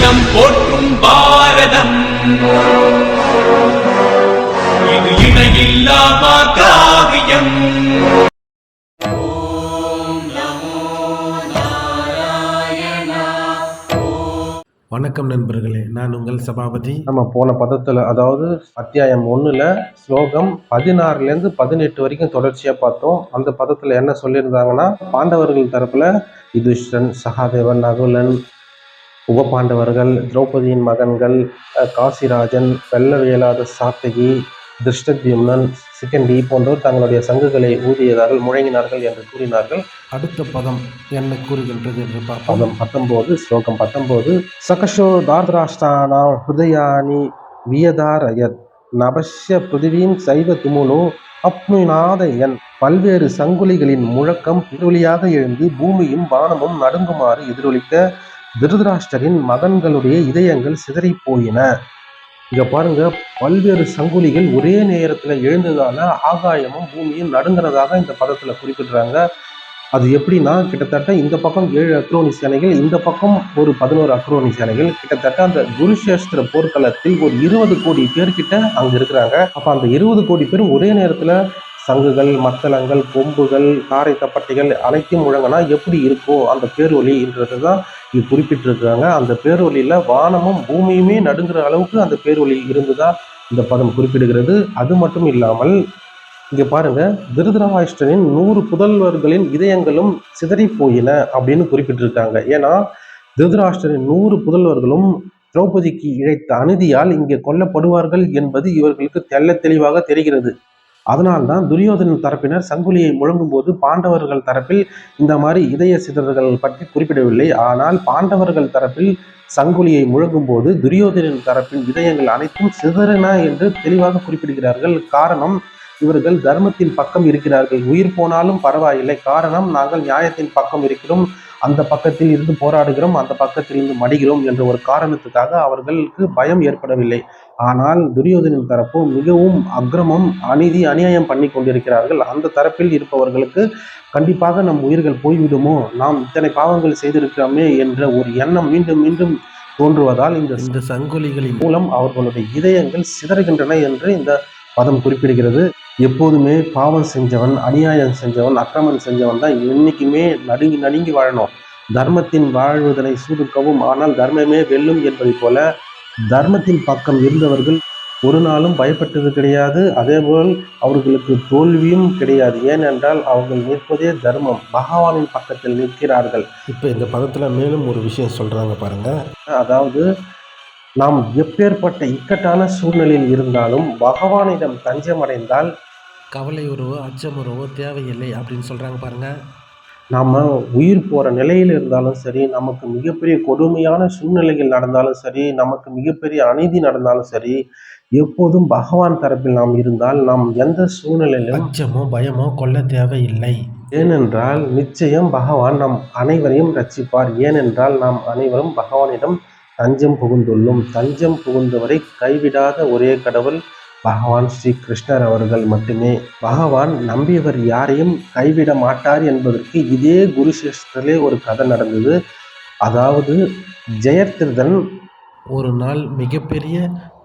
இனம் போற்றும் பாரதம் இது இணையில்லாமா காவியம். வணக்கம் நண்பர்களே, நான் உங்கள் சபாபதி. நம்ம போன பதத்தில், அதாவது அத்தியாயம் 1ல் ஸ்லோகம் 16லேருந்து 18 வரைக்கும் தொடர்ச்சியாக பார்த்தோம். அந்த பதத்தில் என்ன சொல்லியிருந்தாங்கன்னா, பாண்டவர்கள் தரப்பில் யுதிஷ்டன், சகாதேவன், நகுலன், உப பாண்டவர்கள், திரௌபதியின் மகன்கள், காசிராஜன், வெல்ல இயலாத சாத்தகி, திருஷ்டத்யும்னன், சிகண்டி போன்றோர் தங்களுடைய சங்குகளை ஊதியதார்கள், முழங்கினார்கள் என்று கூறினார்கள். அடுத்த பதம் என்ன கூறுகின்றது என்று பதம் 19, ஸ்லோகம் 19. சகஷோ தார்திராஷ்டானா ஹிருதயானி வியதாரயத் நபஷ்ய பிருதிவீன் சைவ துமுனோ அப்னுநாதயன். பல்வேறு சங்குலிகளின் முழக்கம் எதிரொலியாக எழுந்து பூமியும் வானமும் நடுங்குமாறு எதிரொலிக்க திருதராஷ்டரின் மகன்களுடைய இதயங்கள் சிதறி போயின. இங்க பாருங்க, பல்வேறு சங்குலிகள் ஒரே நேரத்துல எழுந்ததால ஆகாயமும் பூமியும் நடுங்கினதாக இந்த பதத்துல குறிப்பிடுறாங்க. அது எப்படின்னா, கிட்டத்தட்ட இந்த பக்கம் 7 அக்ரோனி சேனைகள், இந்த பக்கம் ஒரு 11 அக்ரோனி சேனைகள், கிட்டத்தட்ட அந்த குருஷேஸ்திர போர்க்களத்தில் ஒரு 20 கோடி பேர்கிட்ட அங்க இருக்கிறாங்க. அப்ப அந்த 20 கோடி பேரும் ஒரே நேரத்துல சங்குகள், மத்தளங்கள், கொம்புகள், தாரை தப்பட்டைகள் அனைத்தையும் முழங்கினா எப்படி இருக்கும் அந்த பேரொலின்றதுதான் இது குறிப்பிட்டிருக்கிறாங்க. அந்த பேரொலியில வானமும் பூமியுமே நடுங்கிற அளவுக்கு அந்த பேரொலி இருந்துதான் இந்த பதம் குறிப்பிடுகிறது. அது மட்டும் இல்லாமல் இங்க பாருங்க, திருதராஷ்டிரனின் 100 புதல்வர்களின் இதயங்களும் சிதறி போயின அப்படின்னு குறிப்பிட்டிருக்காங்க. ஏன்னா திருதராஷ்டிரனின் 100 புதல்வர்களும் திரௌபதிக்கு இழைத்த அநீதியால் இங்கே கொல்லப்படுவார்கள் என்பது இவர்களுக்கு தெள்ள தெளிவாக தெரிகிறது. அதனால்தான் துரியோதனன் தரப்பினர் சங்குலியை முழங்கும் போது பாண்டவர்கள் தரப்பில் இந்த மாதிரி இதய சிதறல்கள் பற்றி குறிப்பிடவில்லை. ஆனால் பாண்டவர்கள் தரப்பில் சங்குலியை முழங்கும் போது துரியோதனன் தரப்பின் இதயங்கள் அனைத்தும் சிதறின என்று தெளிவாக குறிப்பிடுகிறார்கள். காரணம், இவர்கள் தர்மத்தின் பக்கம் இருக்கிறார்கள். உயிர் போனாலும் பரவாயில்லை, காரணம் நாங்கள் நியாயத்தின் பக்கம் இருக்கிறோம், அந்த பக்கத்தில் இருந்து போராடுகிறோம், அந்த பக்கத்தில் இருந்து மடிகிறோம் என்ற ஒரு காரணத்துக்காக அவர்களுக்கு பயம் ஏற்படவில்லை. ஆனால் துரியோதனின் தரப்பு மிகவும் அக்கிரமம், அநீதி, அநியாயம் பண்ணி கொண்டிருக்கிறார்கள். அந்த தரப்பில் இருப்பவர்களுக்கு கண்டிப்பாக நம் உயிர்கள் போய்விடுமோ, நாம் இத்தனை பாவங்கள் செய்திருக்கிறோமே என்ற ஒரு எண்ணம் மீண்டும் மீண்டும் தோன்றுவதால் இந்த சங்கொலிகளின் மூலம் அவர்களுடைய இதயங்கள் சிதறுகின்றன என்று இந்த பதம் குறிப்பிடுகிறது. எப்போதுமே பாவம் செஞ்சவன், அநியாயம் செஞ்சவன், அக்கிரமம் செஞ்சவன் தான் என்னைக்குமே நடுங்கி நடுங்கி வாழணும். தர்மத்தின் வாழ்வதனை சூதுக்கவும், ஆனால் தர்மமே வெல்லும் என்பதை போல தர்மத்தின் பக்கம் இருந்தவர்கள் ஒரு நாளும் பயப்பட்டது கிடையாது. அதேபோல் அவர்களுக்கு தோல்வியும் கிடையாது. ஏனென்றால் அவர்கள் நிற்பதே தர்மம், பகவானின் பக்கத்தில் நிற்கிறார்கள். இப்போ இந்த பதத்துல மேலும் ஒரு விஷயம் சொல்றாங்க பாருங்க. அதாவது, நாம் எப்பேற்பட்ட இக்கட்டான சூழ்நிலையில் இருந்தாலும் பகவானிடம் தஞ்சம் அடைந்தால் கவலையுறவோ அச்சமுறவோ தேவையில்லை அப்படின்னு சொல்றாங்க பாருங்க. நாம் உயிர் போகிற நிலையில் இருந்தாலும் சரி, நமக்கு மிகப்பெரிய கொடுமையான சூழ்நிலைகள் நடந்தாலும் சரி, நமக்கு மிகப்பெரிய அநீதி நடந்தாலும் சரி, எப்போதும் பகவான் தரப்பில் நாம் இருந்தால் நாம் எந்த சூழ்நிலையிலும் அச்சமோ பயமோ கொள்ள தேவையில்லை. ஏனென்றால் நிச்சயம் பகவான் நம் அனைவரையும் ரட்சிப்பார். ஏனென்றால் நாம் அனைவரும் பகவானிடம் தஞ்சம் புகுந்துள்ளோம். தஞ்சம் புகுந்தவரை கைவிடாத ஒரே கடவுள் பகவான் ஸ்ரீ கிருஷ்ணர் அவர்கள் மட்டுமே. பகவான் நம்பியவர் யாரையும் கைவிட மாட்டார் என்பதற்கு இதே குருஷேஷ்டரிலே ஒரு கதை நடந்தது. அதாவது, ஜெயத்ரதன் ஒரு நாள் மிகப்பெரிய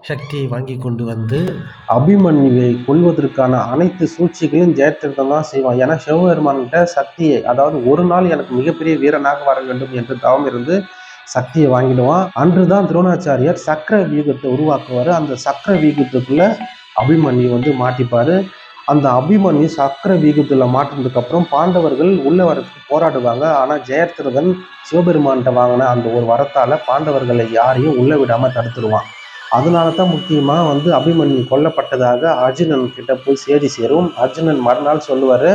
சக்தியை வாங்கி கொண்டு வந்து அபிமன்யுவை கொள்வதற்கான அனைத்து சூழ்ச்சிகளையும் ஜெயத்ரதன் தான் செய்வான். ஏன்னா சிவபெருமான்கிட்ட சக்தியை, அதாவது ஒரு நாள் எனக்கு மிகப்பெரிய வீரனாக வர வேண்டும் என்று தவம் இருந்து சக்தியை வாங்கிடுவான். அன்றுதான் துரோணாச்சாரியார் சக்கர வியூகத்தை உருவாக்குவார். அந்த சக்கர வியூகத்துக்குள்ள அபிமன்யு மாட்டிப்பாரு. அந்த அபிமன்யு சக்கர வியூகத்துல மாட்டினதுக்கு அப்புறம் பாண்டவர்கள் உள்ள வரத்துக்கு போராடுவாங்க. ஆனா ஜெயத்ரதன் சிவபெருமான்கிட்ட வாங்கின அந்த ஒரு வரத்தால பாண்டவர்களை யாரையும் உள்ள விடாம தடுத்துருவான். அதனால தான் முக்கியமா அபிமன்யு கொல்லப்பட்டதாக அர்ஜுனன் கிட்ட போய் செய்தி சேரும். அர்ஜுனன் மறுநாள் சொல்லுவாரு,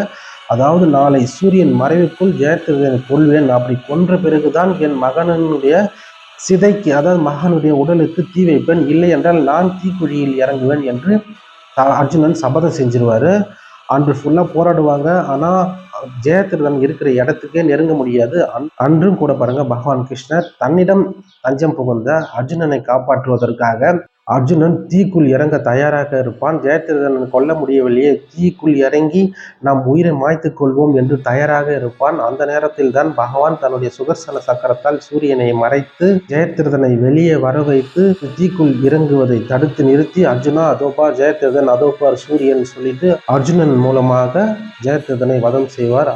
அதாவது நாளை சூரியன் மறைவுக்குள் ஜெயத்ரதனை கொள்வேன், அப்படி கொன்ற பிறகுதான் என் மகனுடைய சிதைக்கு, அதாவது மகனுடைய உடலுக்கு தீ வைப்பேன், இல்லை என்றால் நான் தீக்குழியில் இறங்குவேன் என்று அர்ஜுனன் சபதம் செஞ்சிருவாரு. அன்று ஃபுல்லாக போராடுவாங்க. ஆனால் ஜெயத்ரதன் இருக்கிற இடத்துக்கே நெருங்க முடியாது. அன்றும் கூட பாருங்க, பகவான் கிருஷ்ணர் தன்னிடம் தஞ்சம் புகுந்த அர்ஜுனனை காப்பாற்றுவதற்காக அர்ஜுனன் தீக்குள் இறங்க தயாராக இருப்பான். ஜெயத்ரதனை கொல்ல முடியவில்லையே, தீக்குள் இறங்கி நாம் உயிரை மாய்த்து கொள்வோம் என்று தயாராக இருப்பான். அந்த நேரத்தில் தான் பகவான் தன்னுடைய சுதர்சன சக்கரத்தால் சூரியனை மறைத்து ஜெயத்ரதனை வெளியே வர வைத்து தீக்குள் இறங்குவதை தடுத்து நிறுத்தி, அர்ஜுனா அதோபார் ஜெயத்ரதன், அதோபார் சூரியன் சொல்லிட்டு அர்ஜுனன் மூலமாக ஜெயத்ரதனை வதம் செய்வார்.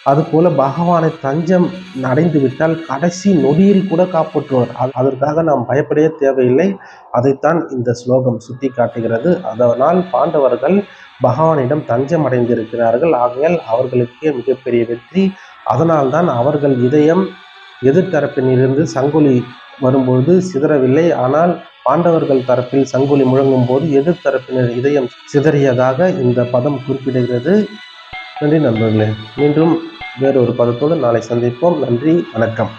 அதுபோல பகவானை தஞ்சம் அடைந்து விட்டால் கடைசி நொடியில் கூட காப்பாற்றுவார். அதற்காக நாம் பயப்படவே தேவையில்லை. அதைத்தான் இந்த ஸ்லோகம் சுட்டி காட்டுகிறது. அதனால் பாண்டவர்கள் பகவானிடம் தஞ்சம் அடைந்திருக்கிறார்கள். ஆகையால் அவர்களுக்கே மிகப்பெரிய வெற்றி. அதனால்தான் அவர்கள் இதயம் எதிர்த்தரப்பினிலிருந்து சங்கொலி வரும்போது சிதறவில்லை. ஆனால் பாண்டவர்கள் தரப்பில் சங்கொலி முழங்கும் போது எதிர்த்தரப்பினர் இதயம் சிதறியதாக இந்த பதம் குறிப்பிடுகிறது. நன்றி நண்பர்களே. மீண்டும் வேறொரு பதத்தோடு நாளை சந்திப்போம். நன்றி, வணக்கம்.